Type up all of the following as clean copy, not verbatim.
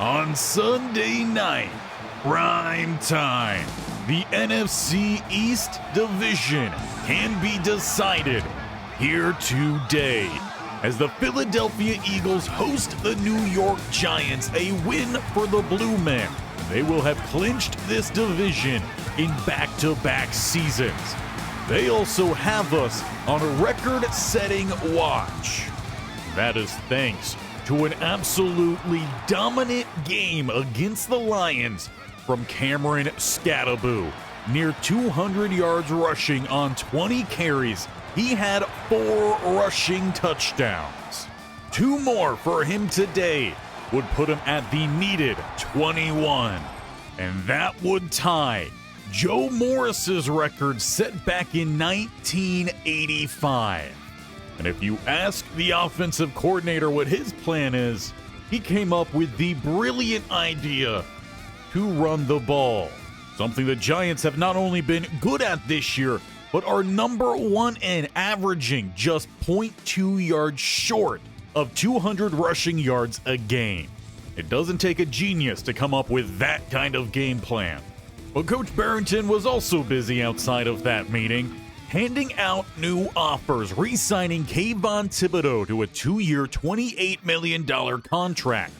On Sunday night, prime time, the NFC East Division can be decided here today as the Philadelphia Eagles host the New York Giants, a win for the Blue Men. They will have clinched this division in back-to-back seasons. They also have us on a record-setting watch. That is thanks to an absolutely dominant game against the Lions from Cameron Skattebo. Near 200 yards rushing on 20 carries, he had 4 rushing touchdowns. 2 more for him today would put him at the needed 21. And that would tie Joe Morris's record set back in 1985. And if you ask the offensive coordinator what his plan is, he came up with the brilliant idea to run the ball. Something the Giants have not only been good at this year, but are number 1 in, averaging just 0.2 yards short of 200 rushing yards a game. It doesn't take a genius to come up with that kind of game plan. But Coach Bearington was also busy outside of that meeting, handing out new offers, re-signing Kayvon Thibodeau to a 2-year, $28 million contract.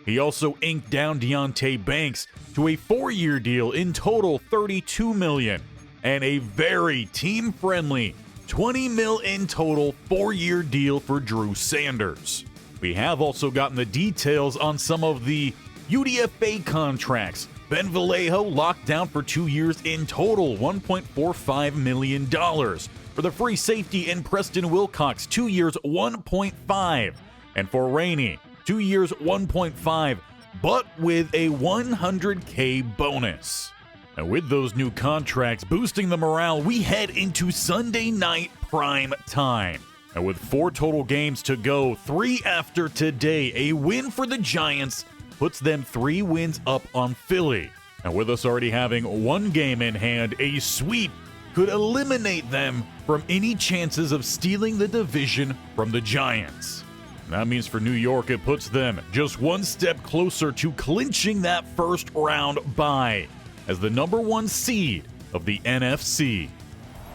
He also inked down Deonte Banks to a 4-year deal, in total $32 million, and a very team-friendly $20 million in total 4-year deal for Drew Sanders. We have also gotten the details on some of the UDFA contracts. Ben Vallejo locked down for 2 years in total, $1.45 million. For the free safety in Preston Wilcox, 2 years, $1.5. And for Rainey, 2 years, $1.5, but with a $100K bonus. And with those new contracts boosting the morale, we head into Sunday night prime time. And with 4 total games to go, 3 after today, a win for the Giants puts them 3 wins up on Philly. And with us already having 1 game in hand, a sweep could eliminate them from any chances of stealing the division from the Giants. That means for New York, it puts them just 1 step closer to clinching that first round bye as the number 1 seed of the NFC.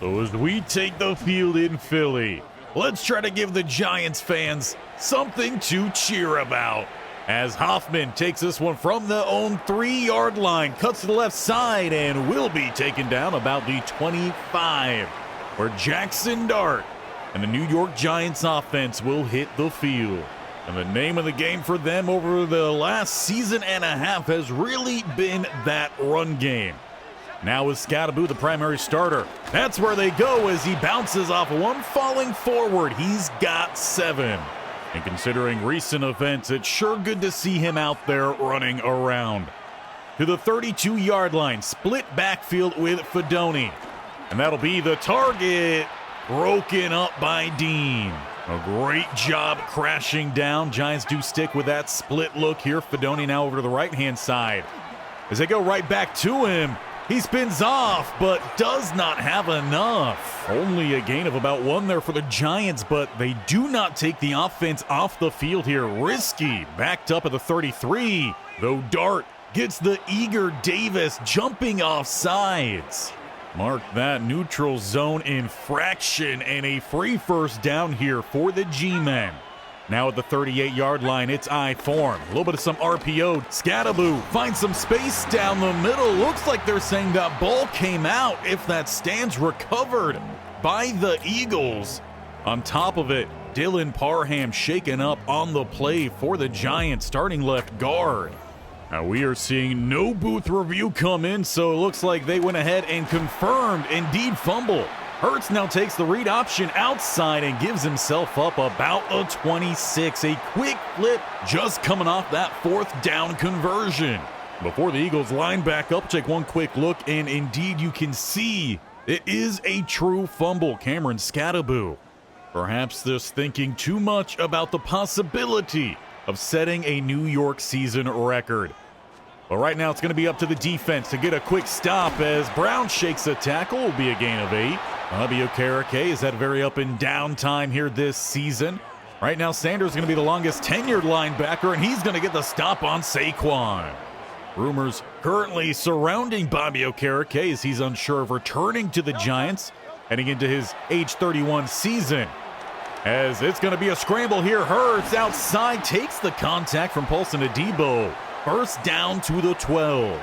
So as we take the field in Philly, let's try to give the Giants fans something to cheer about. As Hoffman takes this one from the own 3-yard line, cuts to the left side, and will be taken down about the 25, where Jackson Dart and the New York Giants offense will hit the field. And the name of the game for them over the last season and a half has really been that run game. Now with Skattebo the primary starter, that's where they go as he bounces off one falling forward. He's got 7. And considering recent events, it's sure good to see him out there running around. To the 32-yard line, split backfield with Fedoni. And that'll be the target. Broken up by Dean. A great job crashing down. Giants do stick with that split look here. Fedoni now over to the right-hand side. As they go right back to him, he spins off, but does not have enough. Only a gain of about 1 there for the Giants, but they do not take the offense off the field here. Risky, backed up at the 33, though Dart gets the eager Davis jumping off sides. Mark that neutral zone infraction and a free first down here for the G-Men. Now at the 38-yard line, it's I form. A little bit of some RPO. Skattebo finds some space down the middle. Looks like they're saying that ball came out if that stands recovered by the Eagles. On top of it, Dylan Parham shaken up on the play for the Giants, starting left guard. Now we are seeing no booth review come in, so it looks like they went ahead and confirmed indeed fumble. Hurts now takes the read option outside and gives himself up about a 26. A quick flip just coming off that 4th down conversion. Before the Eagles line back up, take one quick look, and indeed you can see it is a true fumble. Cameron Skattebo perhaps just thinking too much about the possibility of setting a New York season record. But right now it's going to be up to the defense to get a quick stop as Brown shakes a tackle. Will be a gain of 8. Fabio Carrique has had very up and down time here this season. Right now, Sanders is going to be the longest tenured linebacker, and he's going to get the stop on Saquon. Rumors currently surrounding Bobby Okereke as he's unsure of returning to the Giants, heading into his age 31 season. As it's going to be a scramble here. Hurts outside, takes the contact from Paulson Adebo. First down to the 12.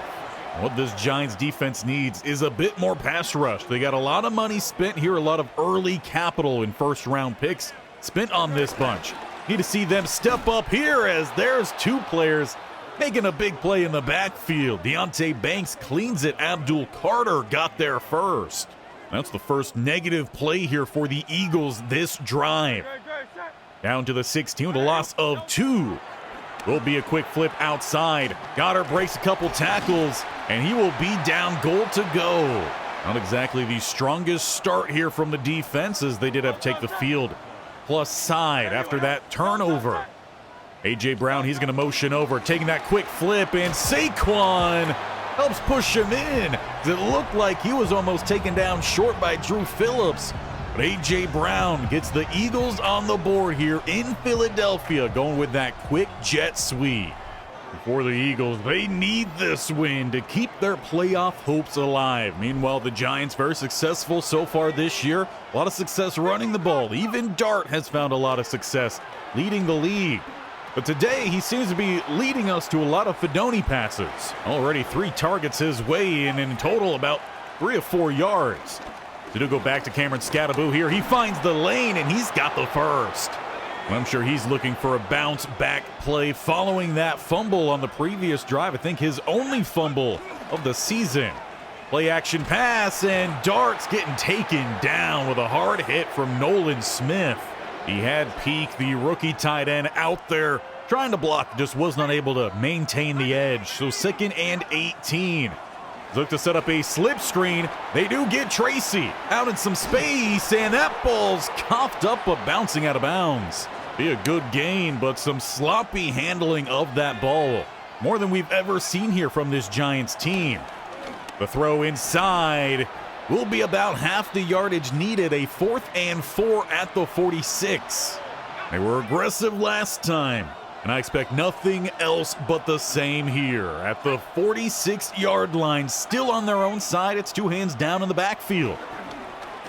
What this Giants defense needs is a bit more pass rush. They got a lot of money spent here, a lot of early capital in first-round picks spent on this bunch. Need to see them step up here as there's two players making a big play in the backfield. Deonte Banks cleans it. Abdul Carter got there first. That's the first negative play here for the Eagles this drive. Down to the 16 with a loss of 2. Will be a quick flip outside. Goddard breaks a couple tackles, and he will be down goal to go. Not exactly the strongest start here from the defense, as they did have to take the field plus side after that turnover. A.J. Brown, he's going to motion over, taking that quick flip, and Saquon helps push him in. It looked like he was almost taken down short by Drew Phillips. But A.J. Brown gets the Eagles on the board here in Philadelphia, going with that quick jet sweep. For the Eagles, they need this win to keep their playoff hopes alive. Meanwhile, the Giants very successful so far this year. A lot of success running the ball. Even Dart has found a lot of success leading the league. But today, he seems to be leading us to a lot of Fedoni passes. Already 3 targets his way, and in total about 3 or 4 yards. So to go back to Cameron Skattebo here, he finds the lane, and he's got the first. I'm sure he's looking for a bounce back play following that fumble on the previous drive. I think his only fumble of the season. Play action pass, and Dart's getting taken down with a hard hit from Nolan Smith. He had Peak, the rookie tight end, out there trying to block, just was not able to maintain the edge. So 2nd and 18. Look to set up a slip screen. They do get Tracy out in some space, and that ball's coughed up but bouncing out of bounds. Be a good gain, but some sloppy handling of that ball. More than we've ever seen here from this Giants team. The throw inside will be about half the yardage needed. A 4th and 4 at the 46. They were aggressive last time, and I expect nothing else but the same here. At the 46-yard line, still on their own side, it's 2 hands down in the backfield.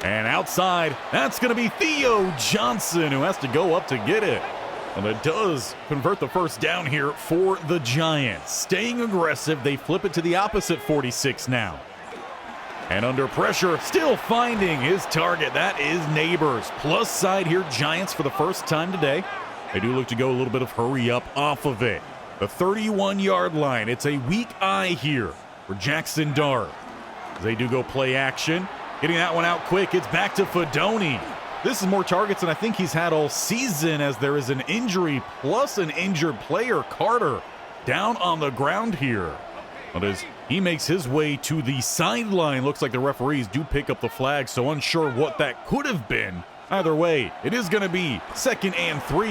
And outside, that's going to be Theo Johnson, who has to go up to get it. And it does convert the first down here for the Giants. Staying aggressive, they flip it to the opposite 46 now. And under pressure, still finding his target. That is Neighbors. Plus side here, Giants for the first time today. They do look to go a little bit of hurry up off of it. The 31-yard line. It's a weak eye here for Jackson Dart. They do go play action. Getting that one out quick. It's back to Fedoni. This is more targets than I think he's had all season, as there is an injury plus an injured player, Carter, down on the ground here. But as he makes his way to the sideline, looks like the referees do pick up the flag, so unsure what that could have been. Either way, it is going to be 2nd and 3.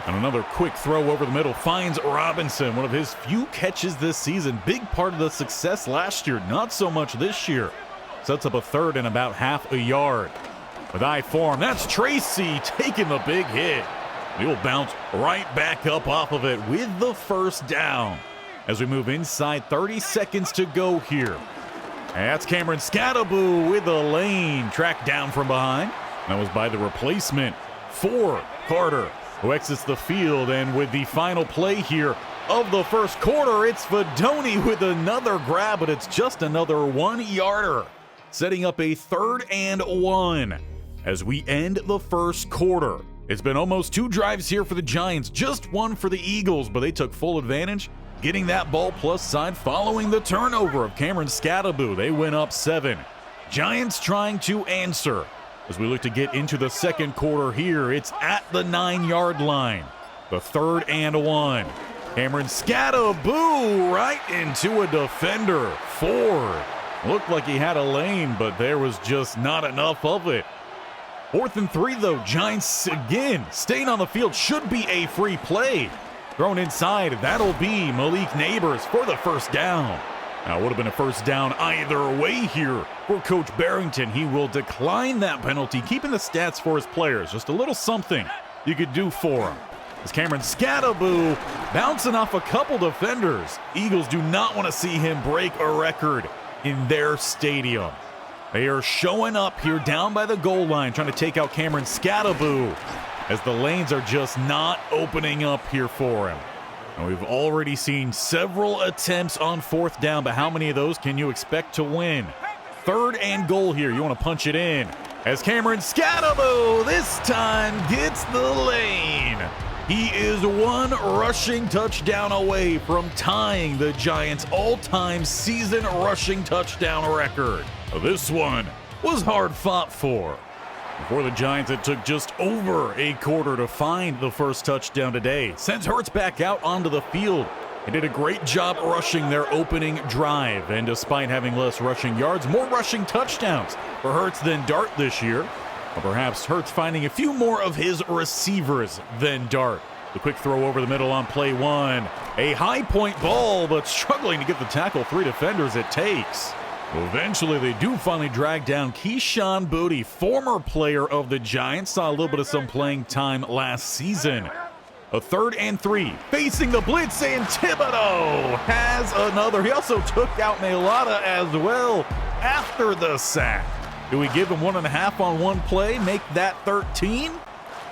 And another quick throw over the middle finds Robinson, one of his few catches this season. Big part of the success last year, not so much this year. Sets up a 3rd and about half a yard. With eye form, that's Tracy taking the big hit. He will bounce right back up off of it with the first down. As we move inside, 30 seconds to go here. And that's Cameron Skattebo with the lane, tracked down from behind. That was by the replacement for Carter, who exits the field. And with the final play here of the first quarter, it's Fedoni with another grab, but it's just another 1-yarder, setting up a 3rd and 1 as we end the first quarter. It's been almost 2 drives here for the Giants, just 1 for the Eagles, but they took full advantage, getting that ball plus side following the turnover of Cameron Skattebo. They went up 7. Giants trying to answer. As we look to get into the second quarter here, it's at the 9-yard line. The 3rd and 1. Cameron Skattebo right into a defender. Ford looked like he had a lane, but there was just not enough of it. 4th and 3 though. Giants again staying on the field. Should be a free play. Thrown inside. That'll be Malik Neighbors for the first down. Now, it would have been a first down either way here for Coach Bearington. He will decline that penalty, keeping the stats for his players. Just a little something you could do for him. As Cameron Skattebo bouncing off a couple defenders. Eagles do not want to see him break a record in their stadium. They are showing up here down by the goal line, trying to take out Cameron Skattebo, as the lanes are just not opening up here for him. Now, we've already seen several attempts on 4th down, but how many of those can you expect to win? 3rd and goal here. You want to punch it in. As Cameron Skattebo this time gets the lane. He is one rushing touchdown away from tying the Giants' all-time season rushing touchdown record. This one was hard fought for. For the Giants, it took just over a quarter to find the first touchdown today. Sends Hurts back out onto the field and did a great job rushing their opening drive. And despite having less rushing yards, more rushing touchdowns for Hurts than Dart this year. Or perhaps Hurts finding a few more of his receivers than Dart. The quick throw over the middle on play 1. A high point ball, but struggling to get the tackle. 3 defenders it takes. Eventually, they do finally drag down Keyshawn Boutte, former player of the Giants. Saw a little bit of some playing time last season. A 3rd and 3, facing the blitz, and Thibodeau has another. He also took out Mailata as well after the sack. Do we give him 1.5 on one play, make that 13?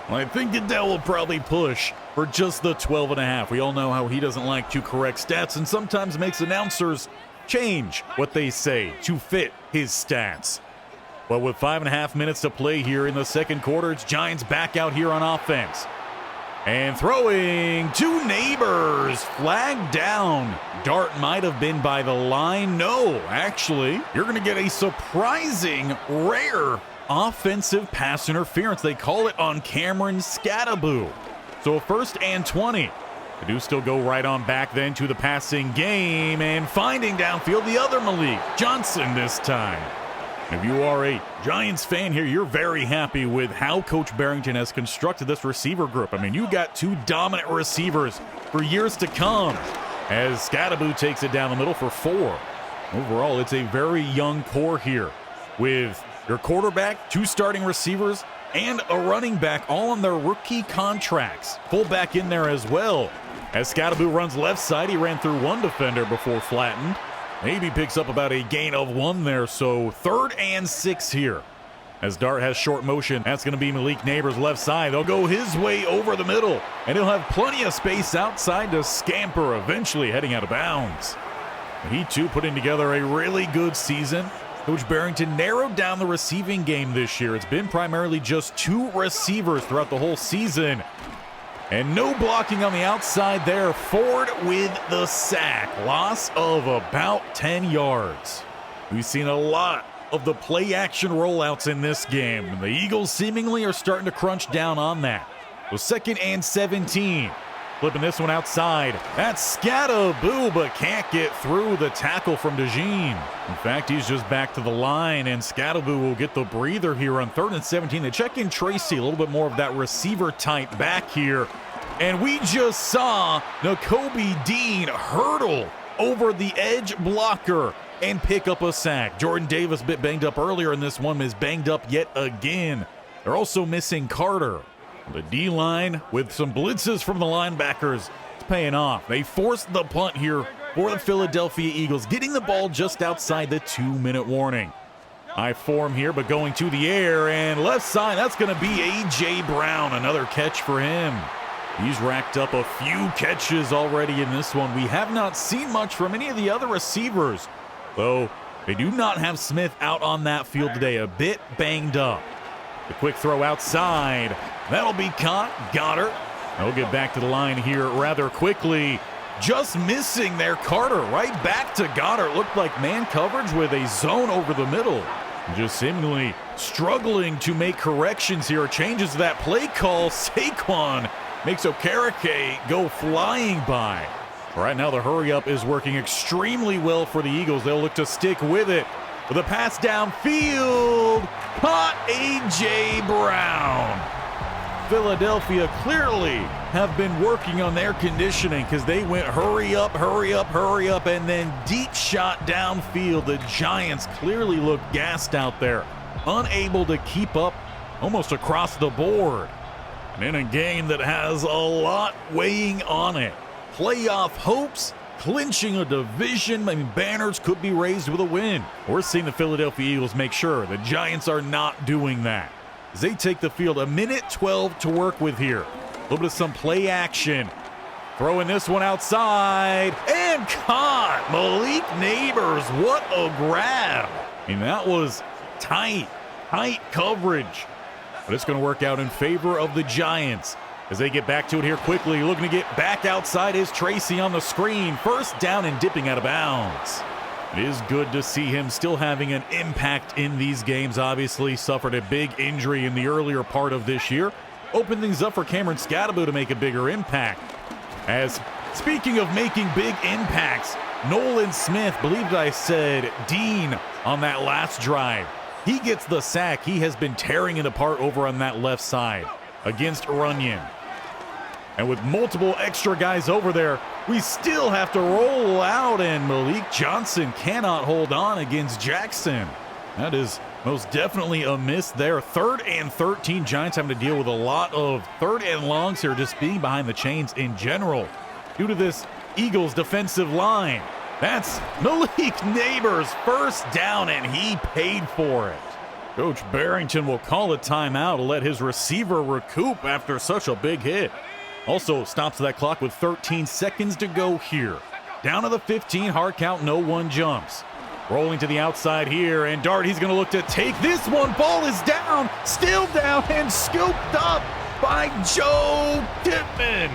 Well, I think Goodell will probably push for just the 12.5. We all know how he doesn't like to correct stats and sometimes makes announcers change what they say to fit his stats. But with 5.5 minutes to play here in the second quarter, it's Giants back out here on offense. And throwing to Neighbors, flagged down. Dart might have been by the line. No, actually, you're going to get a surprising, rare offensive pass interference. They call it on Cameron Skattebo. So a 1st and 20. They do still go right on back then to the passing game and finding downfield the other Malik Johnson this time. If you are a Giants fan here, you're very happy with how Coach Bearington has constructed this receiver group. I mean, you got 2 dominant receivers for years to come as Skattebo takes it down the middle for 4. Overall, it's a very young core here with your quarterback, 2 starting receivers, and a running back all on their rookie contracts. Fullback in there as well. As Skattebo runs left side, he ran through 1 defender before flattened. Maybe picks up about a gain of 1 there, so 3rd and 6 here. As Dart has short motion, that's going to be Malik Neighbors left side. They'll go his way over the middle, and he'll have plenty of space outside to scamper, eventually heading out of bounds. He too putting together a really good season. Coach Bearington narrowed down the receiving game this year. It's been primarily just 2 receivers throughout the whole season. And no blocking on the outside there. Ford with the sack. Loss of about 10 yards. We've seen a lot of the play action rollouts in this game. And the Eagles seemingly are starting to crunch down on that. So 2nd and 17. Flipping this one outside. That's Skattebo, but can't get through the tackle from DeJean. In fact, he's just back to the line, and Skattebo will get the breather here on 3rd and 17. They check in Tracy, a little bit more of that receiver type back here. And we just saw Nakobe Dean hurdle over the edge blocker and pick up a sack. Jordan Davis a bit banged up earlier in this one, is banged up yet again. They're also missing Carter. The D-line with some blitzes from the linebackers. It's paying off. They forced the punt here for the Philadelphia Eagles, getting the ball just outside the 2-minute warning. High form here, but going to the air, and left side, that's going to be A.J. Brown. Another catch for him. He's racked up a few catches already in this one. We have not seen much from any of the other receivers, though they do not have Smith out on that field today, a bit banged up. The quick throw outside. That'll be caught. Goddard. They'll get back to the line here rather quickly. Just missing there. Carter right back to Goddard. Looked like man coverage with a zone over the middle. Just seemingly struggling to make corrections here. Changes to that play call. Saquon makes Okereke go flying by. Right now, the hurry-up is working extremely well for the Eagles. They'll look to stick with it. With a pass downfield, caught A.J. Brown. Philadelphia clearly have been working on their conditioning because they went hurry up, hurry up, hurry up, and then deep shot downfield. The Giants clearly look gassed out there, unable to keep up almost across the board. And in a game that has a lot weighing on it, playoff hopes, clinching a division, banners could be raised with a win. We're seeing the Philadelphia Eagles make sure the Giants are not doing that, as they take the field. A minute 12 to work with here. A little bit of some play action. Throwing this one outside and caught. Malik Neighbors, what a grab. That was tight coverage. But it's going to work out in favor of the Giants as they get back to it here quickly. Looking to get back outside is Tracy on the screen. First down and dipping out of bounds. It is good to see him still having an impact in these games. Obviously suffered a big injury in the earlier part of this year. Opened things up for Cameron Skattebo to make a bigger impact. As speaking of making big impacts, Nolan Smith, believed I said Dean on that last drive. He gets the sack. He has been tearing it apart over on that left side against Runyon. And with multiple extra guys over there, we still have to roll out, and Malik Johnson cannot hold on against Jackson. That is most definitely a miss there. 3rd and 13. Giants having to deal with a lot of 3rd and longs here, just being behind the chains in general due to this Eagles defensive line. That's Malik Neighbors, first down, and he paid for it. Coach Bearington will call a timeout to let his receiver recoup after such a big hit. Also stops that clock with 13 seconds to go here. Down to the 15, hard count, no one jumps. Rolling to the outside here, and Dart, he's going to look to take this one. Ball is down, still down, and scooped up by Joe Tippmann.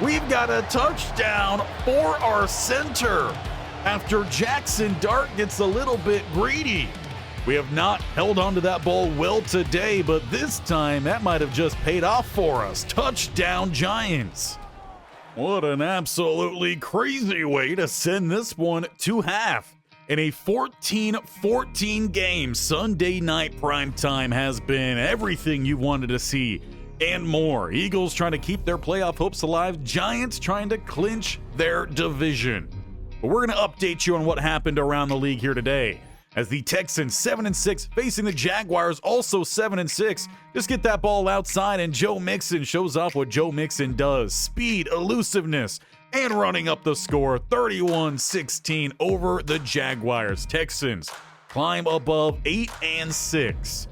We've got a touchdown for our center after Jackson Dart gets a little bit greedy. We have not held on to that ball well today, but this time that might have just paid off for us. Touchdown, Giants. What an absolutely crazy way to send this one to half. In a 14-14 game, Sunday night primetime has been everything you wanted to see and more. Eagles trying to keep their playoff hopes alive. Giants trying to clinch their division. But we're going to update you on what happened around the league here today, as the Texans 7-6 facing the Jaguars, also 7-6. Just get that ball outside, and Joe Mixon shows off what Joe Mixon does. Speed, elusiveness, and running up the score. 31-16 over the Jaguars. Texans climb above 8-6.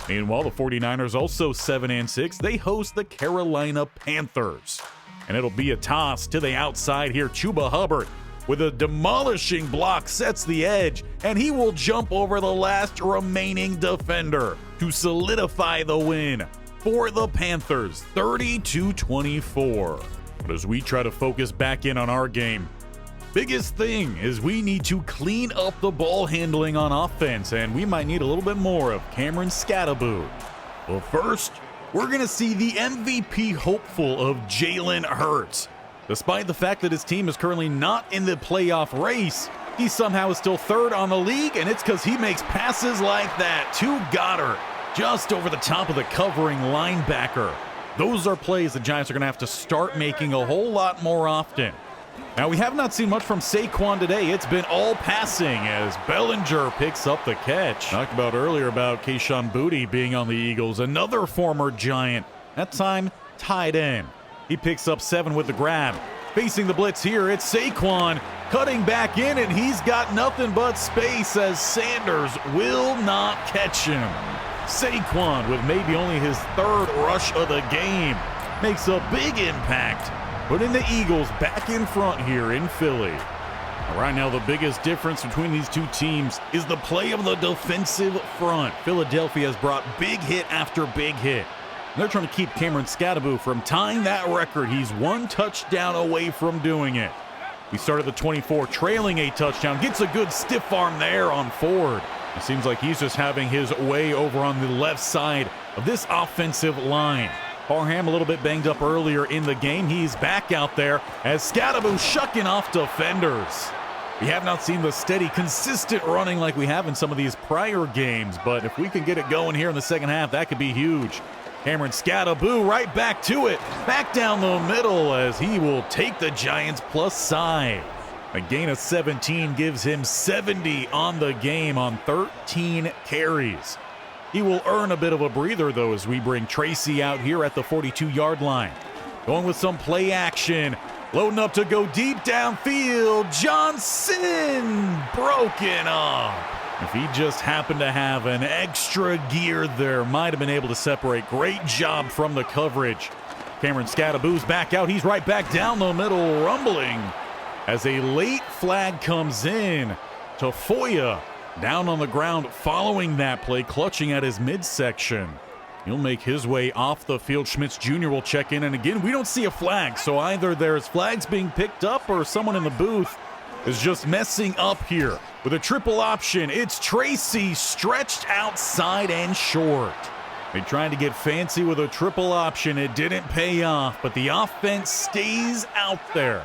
Meanwhile, the 49ers also 7-6. They host the Carolina Panthers. And it'll be a toss to the outside here. Chuba Hubbard with a demolishing block sets the edge, and he will jump over the last remaining defender to solidify the win for the Panthers, 30-24. But as we try to focus back in on our game, biggest thing is we need to clean up the ball handling on offense, and we might need a little bit more of Cameron Skattebo. Well, first, we're going to see the MVP hopeful of Jalen Hurts. Despite the fact that his team is currently not in the playoff race, he somehow is still 3rd on the league, and it's because he makes passes like that to Goddard, just over the top of the covering linebacker. Those are plays the Giants are going to have to start making a whole lot more often. Now, we have not seen much from Saquon today. It's been all passing as Bellinger picks up the catch. Talked about earlier about Kayshon Boutte being on the Eagles, another former Giant, that time tight end. He picks up 7 with the grab. Facing the blitz here, it's Saquon cutting back in, and he's got nothing but space as Sanders will not catch him. Saquon, with maybe only his 3rd rush of the game, makes a big impact, putting the Eagles back in front here in Philly. Right now, the biggest difference between these two teams is the play of the defensive front. Philadelphia has brought big hit after big hit. They're trying to keep Cameron Skattebo from tying that record. He's 1 touchdown away from doing it. We started the 24, trailing a touchdown. Gets a good stiff arm there on Ford. It seems like he's just having his way over on the left side of this offensive line. Parham a little bit banged up earlier in the game. He's back out there as Skattebo shucking off defenders. We have not seen the steady, consistent running like we have in some of these prior games, but if we can get it going here in the second half, that could be huge. Cameron Skattebo right back to it, back down the middle as he will take the Giants plus side. A gain of 17 gives him 70 on the game on 13 carries. He will earn a bit of a breather, though, as we bring Tracy out here at the 42-yard line. Going with some play action. Loading up to go deep downfield. Johnson broken up. If he just happened to have an extra gear there, might have been able to separate. Great job from the coverage. Cameron Skattebo's back out. He's right back down the middle, rumbling as a late flag comes in. Tafoya down on the ground following that play, clutching at his midsection. He'll make his way off the field. Schmitz Jr. will check in, and again, we don't see a flag, so either there's flags being picked up or someone in the booth is just messing up here. With a triple option, it's Tracy stretched outside and short. They tried to get fancy with a triple option. It didn't pay off, but the offense stays out there.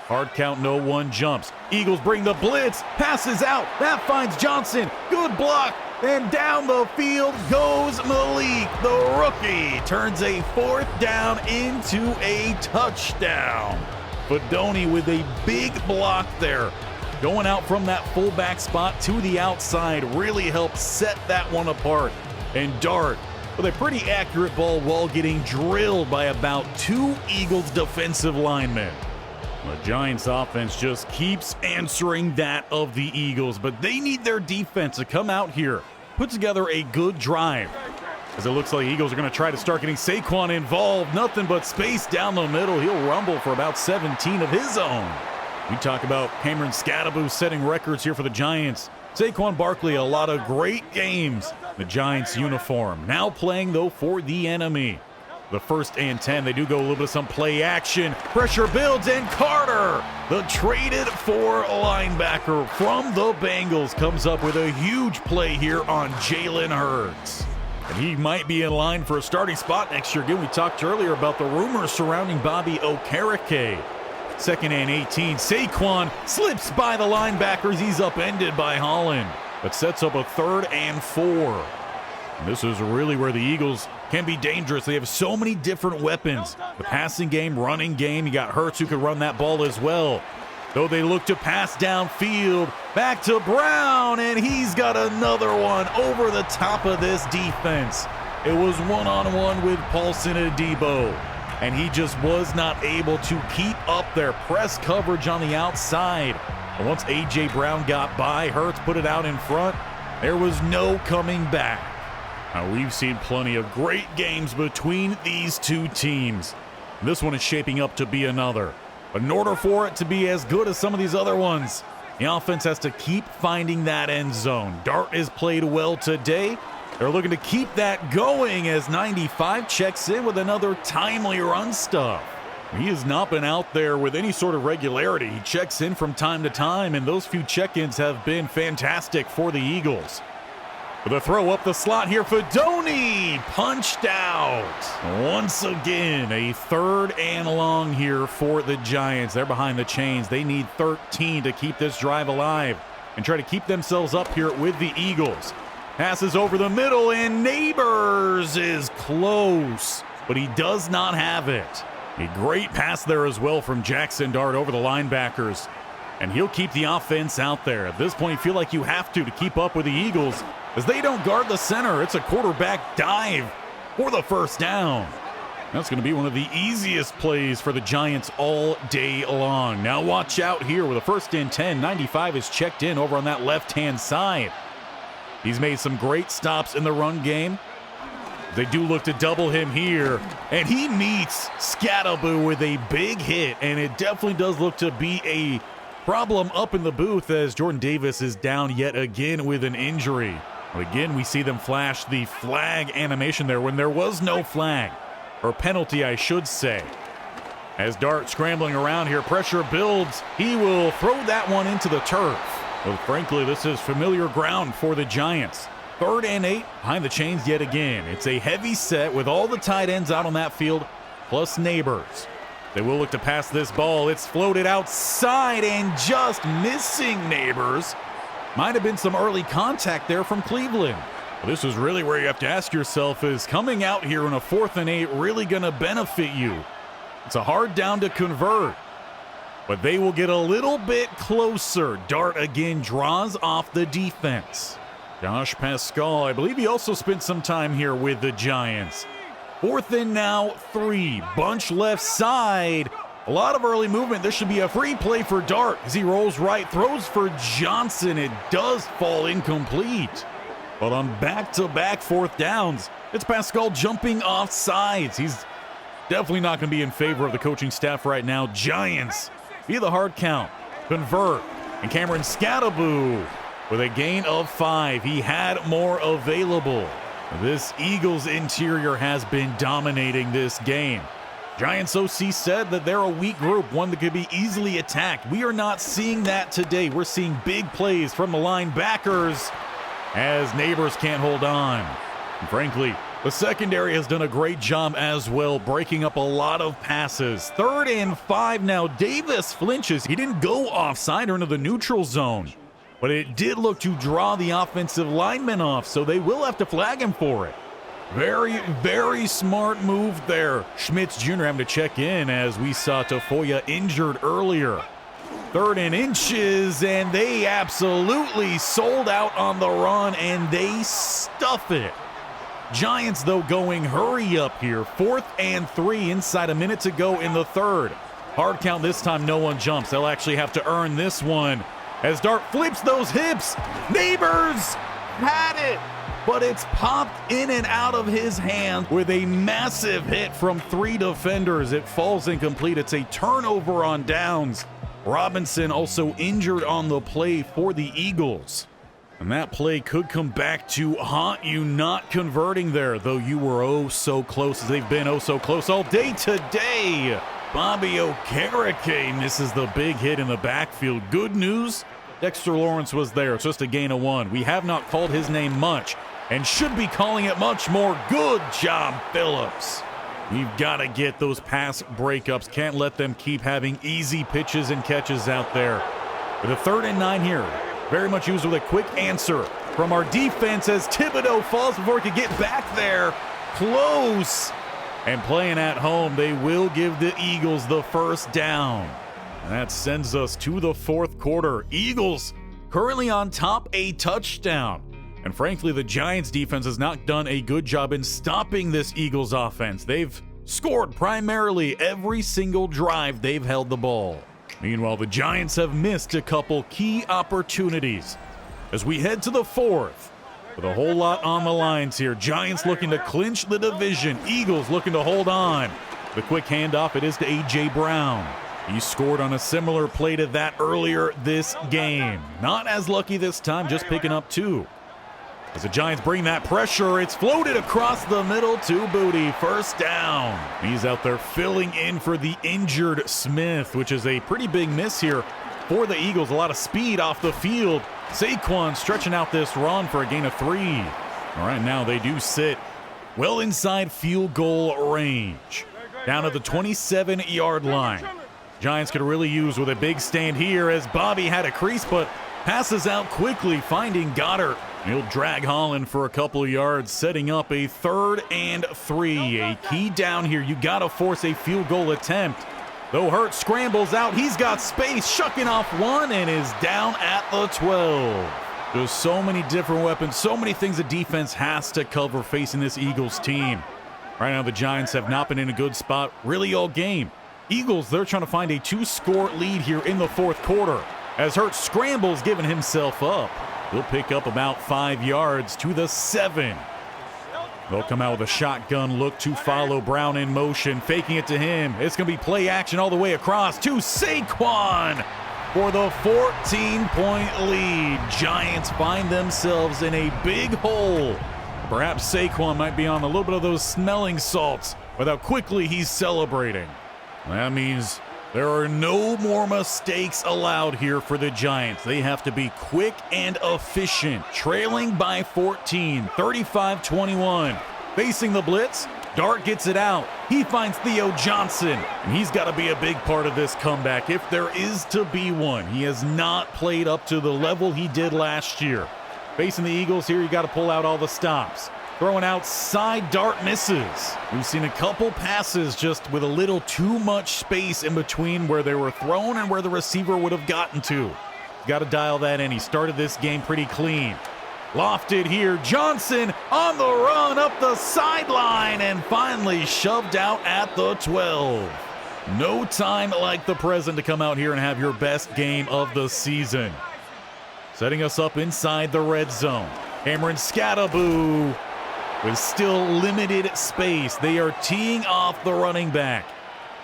Hard count, no one jumps. Eagles bring the blitz, passes out, that finds Johnson, good block, and down the field goes Malik. The rookie turns a 4th down into a touchdown. Fedoni with a big block there. Going out from that fullback spot to the outside really helped set that one apart. And Dart with a pretty accurate ball while getting drilled by about 2 Eagles defensive linemen. The Giants offense just keeps answering that of the Eagles, but they need their defense to come out here, put together a good drive. As it looks like Eagles are going to try to start getting Saquon involved. Nothing but space down the middle. He'll rumble for about 17 of his own. We talk about Cameron Skattebo setting records here for the Giants. Saquon Barkley, a lot of great games. The Giants uniform now playing, though, for the enemy. The 1st and 10, they do go a little bit of some play action. Pressure builds, and Carter, the traded for linebacker from the Bengals, comes up with a huge play here on Jalen Hurts. And he might be in line for a starting spot next year. Again, we talked earlier about the rumors surrounding Bobby Okereke. 2nd and 18, Saquon slips by the linebackers. He's upended by Holland, but sets up a 3rd and 4. And this is really where the Eagles can be dangerous. They have so many different weapons. The passing game, running game. You got Hurts who can run that ball as well. Though they look to pass downfield, back to Brown, and he's got another one over the top of this defense. It was one-on-one with Paulson Adebo, and he just was not able to keep up their press coverage on the outside. And once A.J. Brown got by, Hurts put it out in front. There was no coming back. Now, we've seen plenty of great games between these two teams. This one is shaping up to be another. But in order for it to be as good as some of these other ones, the offense has to keep finding that end zone. Dart has played well today. They're looking to keep that going as 95 checks in with another timely run stuff. He has not been out there with any sort of regularity. He checks in from time to time, and those few check-ins have been fantastic for the Eagles. With a throw up the slot here, Fedoni punched out. Once again, a 3rd and long here for the Giants. They're behind the chains. They need 13 to keep this drive alive and try to keep themselves up here with the Eagles. Passes over the middle, and Neighbors is close, but he does not have it. A great pass there as well from Jackson Dart over the linebackers, and he'll keep the offense out there. At this point, you feel like you have to keep up with the Eagles as they don't guard the center. It's a quarterback dive for the 1st down. That's going to be one of the easiest plays for the Giants all day long. Now watch out here with a 1st and 10. 95 is checked in over on that left-hand side. He's made some great stops in the run game. They do look to double him here, and he meets Skattebo with a big hit, and it definitely does look to be a problem up in the booth as Jordan Davis is down yet again with an injury. But again, we see them flash the flag animation there when there was no flag, or penalty, I should say. As Dart scrambling around here, pressure builds. He will throw that one into the turf. Well, frankly, this is familiar ground for the Giants. 3rd and 8, behind the chains yet again. It's a heavy set with all the tight ends out on that field, plus Neighbors. They will look to pass this ball. It's floated outside and just missing Neighbors. Might have been some early contact there from Cleveland. Well, this is really where you have to ask yourself, is coming out here in a 4th and 8 really going to benefit you? It's a hard down to convert, but they will get a little bit closer. Dart again draws off the defense. Josh Pascal, I believe he also spent some time here with the Giants. 4th and now 3. Bunch left side. A lot of early movement. This should be a free play for Dart as he rolls right, throws for Johnson. It does fall incomplete. But on back-to-back 4th downs, it's Pascal jumping off sides. He's definitely not going to be in favor of the coaching staff right now. Giants via the hard count, convert, and Cameron Skattebo with a gain of 5. He had more available. This Eagles interior has been dominating this game. Giants OC said that they're a weak group, one that could be easily attacked. We are not seeing that today. We're seeing big plays from the linebackers as Neighbors can't hold on. And frankly, the secondary has done a great job as well, breaking up a lot of passes. 3rd and 5 now. Davis flinches. He didn't go offside or into the neutral zone, but it did look to draw the offensive lineman off, so they will have to flag him for it. Very, very smart move there. Schmitz Jr. having to check in as we saw Tafoya injured earlier. 3rd and inches, and they absolutely sold out on the run, and they stuff it. Giants, though, going hurry up here. 4th and 3 inside a minute to go in the 3rd. Hard count this time, no one jumps. They'll actually have to earn this one as Dart flips those hips. Neighbors had it, but it's popped in and out of his hand with a massive hit from 3 defenders. It falls incomplete. It's a turnover on downs. Robinson also injured on the play for the Eagles. And that play could come back to haunt you, not converting there, though you were oh so close, as they've been oh so close all day today. Bobby Okereke misses the big hit in the backfield. Good news, Dexter Lawrence was there. It's just a gain of 1. We have not called his name much and should be calling it much more. Good job, Phillips. We've got to get those pass breakups. Can't let them keep having easy pitches and catches out there. With a 3rd and 9 here, very much used with a quick answer from our defense as Thibodeau falls before he could get back there. Close. And playing at home, they will give the Eagles the 1st down. And that sends us to the 4th quarter. Eagles currently on top, a touchdown. And frankly, the Giants defense has not done a good job in stopping this Eagles offense. They've scored primarily every single drive they've held the ball. Meanwhile, the Giants have missed a couple key opportunities. As we head to the 4th, with a whole lot on the lines here. Giants looking to clinch the division. Eagles looking to hold on. The quick handoff, it is to A.J. Brown. He scored on a similar play to that earlier this game. Not as lucky this time, just picking up 2. As the Giants bring that pressure, it's floated across the middle to Booty. 1st down. He's out there filling in for the injured Smith, which is a pretty big miss here for the Eagles. A lot of speed off the field. Saquon stretching out this run for a gain of 3. All right, now they do sit well inside field goal range. Down at the 27-yard line. Giants could really use with a big stand here as Bobby had a crease, but passes out quickly, finding Goddard. He'll drag Holland for a couple of yards, setting up a 3rd and 3. A key down here. You got to force a field goal attempt. Though Hurt scrambles out, he's got space, shucking off 1 and is down at the 12. There's so many different weapons, so many things the defense has to cover facing this Eagles team. Right now, the Giants have not been in a good spot really all game. Eagles, they're trying to find a 2-score lead here in the 4th quarter. As Hurt scrambles, giving himself up. He'll pick up about 5 yards to the 7. They'll come out with a shotgun look to follow. Brown in motion, faking it to him. It's going to be play action all the way across to Saquon for the 14-point lead. Giants find themselves in a big hole. Perhaps Saquon might be on a little bit of those smelling salts with how quickly he's celebrating. That means there are no more mistakes allowed here for the Giants. They have to be quick and efficient. Trailing by 14, 35-21. Facing the blitz, Dart gets it out. He finds Theo Johnson, and he's got to be a big part of this comeback if there is to be one. He has not played up to the level he did last year. Facing the Eagles here, you got to pull out all the stops. Throwing outside, Dart misses. We've seen a couple passes just with a little too much space in between where they were thrown and where the receiver would have gotten to. Got to dial that in. He started this game pretty clean. Lofted here. Johnson on the run up the sideline and finally shoved out at the 12. No time like the present to come out here and have your best game of the season. Setting us up inside the red zone. Cameron Skattebo with still limited space. They are teeing off the running back.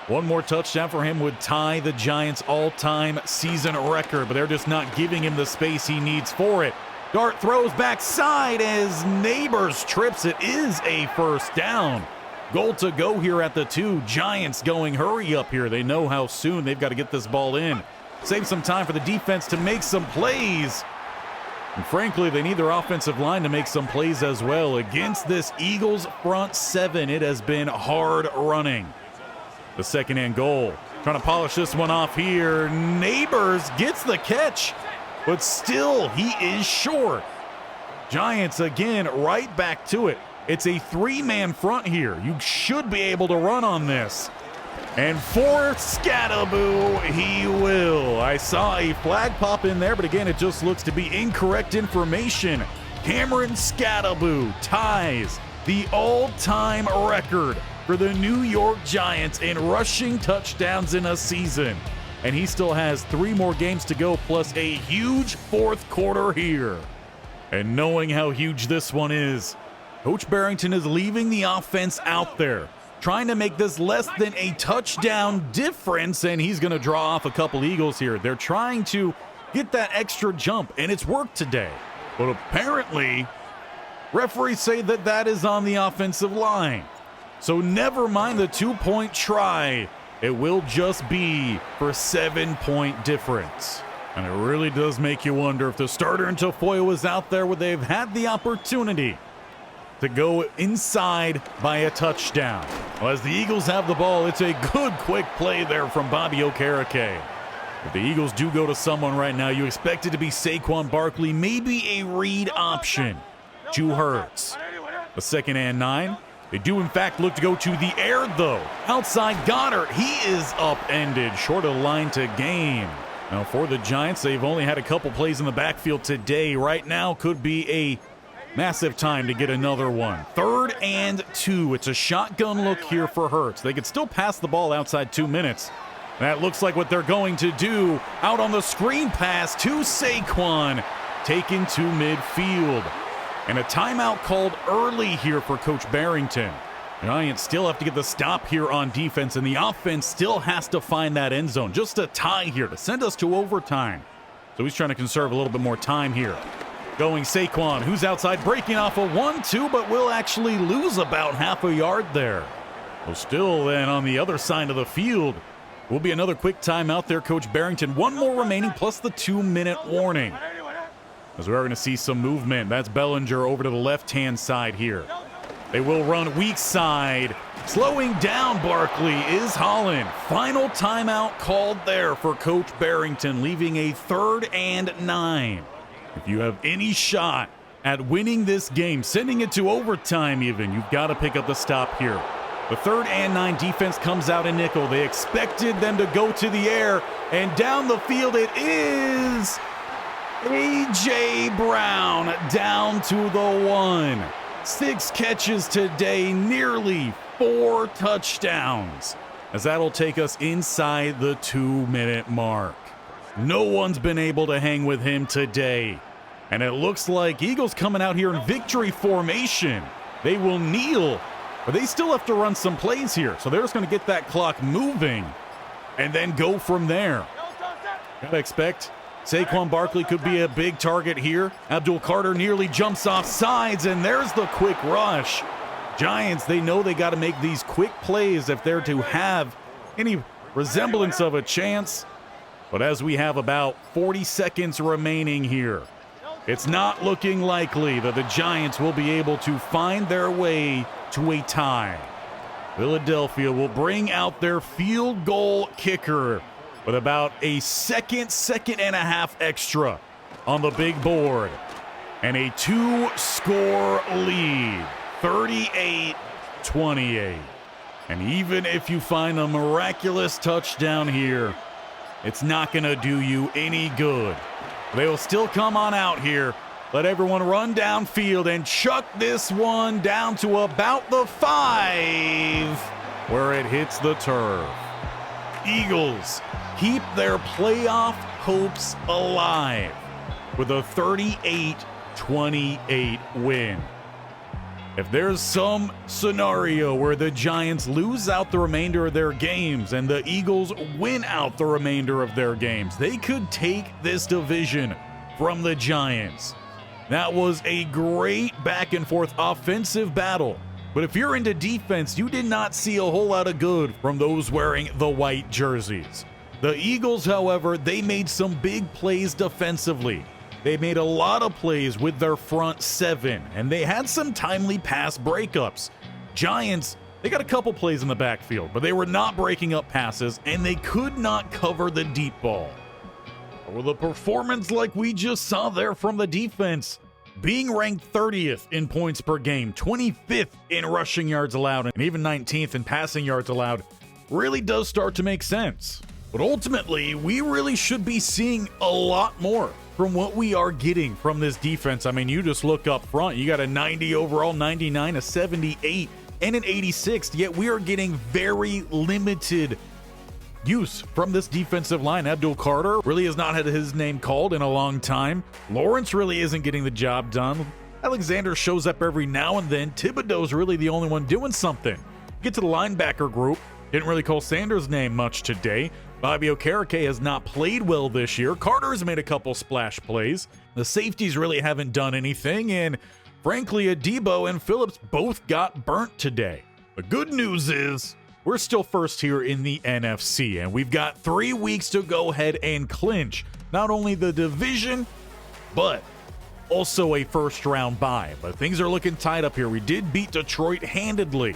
One more touchdown for him would tie the Giants' all-time season record, but they're just not giving him the space he needs for it. Dart throws backside as Neighbors trips. It is a first down. Goal to go here at the 2. Giants going hurry up here. They know how soon they've got to get this ball in. Save some time for the defense to make some plays. And frankly, they need their offensive line to make some plays as well. Against this Eagles front 7, it has been hard running. The second and goal. Trying to polish this one off here. Neighbors gets the catch, but still he is short. Giants again right back to it. It's a 3-man front here. You should be able to run on this. And for Skattebo, he will. I saw a flag pop in there, but again, it just looks to be incorrect information. Cameron Skattebo ties the all-time record for the New York Giants in rushing touchdowns in a season. And he still has 3 more games to go, plus a huge fourth quarter here. And knowing how huge this one is, Coach Bearington is leaving the offense out there, trying to make this less than a touchdown difference, and he's going to draw off a couple Eagles here. They're trying to get that extra jump, and it's worked today. But apparently, referees say that that is on the offensive line. So never mind the 2-point try. It will just be for 7-point difference. And it really does make you wonder if the starter in Tafoya was out there where they've had the opportunity to go inside by a touchdown. Well, as the Eagles have the ball, it's a good quick play there from Bobby Okereke. If the Eagles do go to someone right now, you expect it to be Saquon Barkley, maybe a read option to Hurts. The 2nd and 9. They do in fact look to go to the air though. Outside Goddard, he is upended, short of line to gain. Now for the Giants, they've only had a couple plays in the backfield today. Right now could be a massive time to get another one. 3rd and 2. It's a shotgun look here for Hurts. They could still pass the ball outside 2 minutes. That looks like what they're going to do. Out on the screen pass to Saquon. Taken to midfield. And a timeout called early here for Coach Bearington. Giants still have to get the stop here on defense, and the offense still has to find that end zone. Just a tie here to send us to overtime. So he's trying to conserve a little bit more time here. Going Saquon, who's outside, breaking off a 1-2, but will actually lose about half a yard there. Well, still then on the other side of the field will be another quick timeout there, Coach Bearington. 1 more remaining plus the 2-minute warning. As we are going to see some movement. That's Bellinger over to the left-hand side here. They will run weak side. Slowing down Barkley is Holland. Final timeout called there for Coach Bearington, leaving a 3rd and 9. If you have any shot at winning this game, sending it to overtime even, you've got to pick up the stop here. The 3rd and 9 defense comes out in nickel. They expected them to go to the air, and down the field it is A.J. Brown down to the 1. 6 catches today, nearly 4 touchdowns, as that'll take us inside the 2-minute mark. No one's been able to hang with him today. And it looks like Eagles coming out here in victory formation. They will kneel, but they still have to run some plays here. So they're just going to get that clock moving and then go from there. Gotta expect Saquon Barkley could be a big target here. Abdul Carter nearly jumps off sides, and there's the quick rush. Giants, they know they got to make these quick plays if they're to have any resemblance of a chance. But as we have about 40 seconds remaining here, it's not looking likely that the Giants will be able to find their way to a tie. Philadelphia will bring out their field goal kicker with about a second and a half extra on the big board. And a 2-score lead, 38-28. And even if you find a miraculous touchdown here, it's not going to do you any good. They will still come on out here Let everyone run downfield and chuck this one down to about the 5, where it hits the turf. Eagles keep their playoff hopes alive with a 38-28 win. If there's some scenario where the Giants lose out the remainder of their games and the Eagles win out the remainder of their games, they could take this division from the Giants. That was a great back and forth offensive battle. But if you're into defense, you did not see a whole lot of good from those wearing the white jerseys. The Eagles, however, they made some big plays defensively. They made a lot of plays with their front 7, and they had some timely pass breakups. Giants, they got a couple plays in the backfield, but they were not breaking up passes, and they could not cover the deep ball. With a performance like we just saw there from the defense, being ranked 30th in points per game, 25th in rushing yards allowed, and even 19th in passing yards allowed, really does start to make sense. But ultimately, we really should be seeing a lot more from what we are getting from this defense. I mean, you just look up front, you got a 90 overall, 99, a 78, and an 86, yet we are getting very limited use from this defensive line. Abdul Carter really has not had his name called in a long time. Lawrence really isn't getting the job done. Alexander shows up every now and then. Thibodeau's really the only one doing something. Get to the linebacker group. Didn't really call Sanders' name much today. Bobby Okereke has not played well this year. Carter's made a couple splash plays. The safeties really haven't done anything, and frankly, Adebo and Phillips both got burnt today. The good news is we're still first here in the NFC, and we've got 3 weeks to go ahead and clinch not only the division, but also a first-round bye. But things are looking tight up here. We did beat Detroit handedly.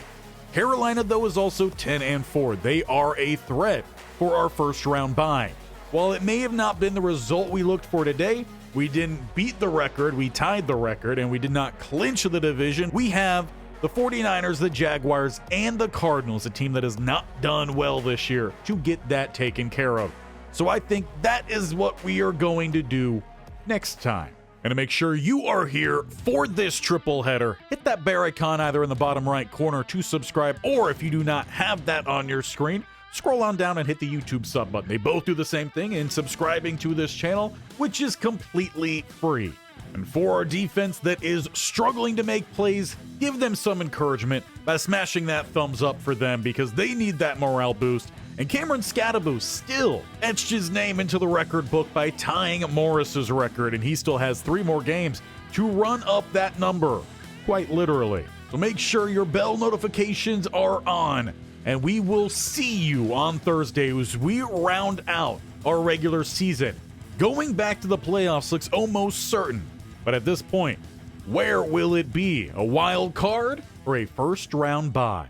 Carolina, though, is also 10-4. They are a threat for our first-round bye. While it may have not been the result we looked for today, we didn't beat the record, we tied the record, and we did not clinch the division. We have the 49ers, the Jaguars, and the Cardinals, a team that has not done well this year, to get that taken care of. So I think that is what we are going to do next time. And to make sure you are here for this triple header, hit that bear icon either in the bottom right corner to subscribe, or if you do not have that on your screen, scroll on down and hit the YouTube sub button. They both do the same thing in subscribing to this channel, which is completely free. And for our defense that is struggling to make plays, give them some encouragement by smashing that thumbs up for them, because they need that morale boost. And Cameron Skattebo still etched his name into the record book by tying Morris's record, and he still has 3 more games to run up that number, quite literally. So make sure your bell notifications are on, and we will see you on Thursday as we round out our regular season. Going back to the playoffs looks almost certain, but at this point, where will it be? A wild card or a first-round bye?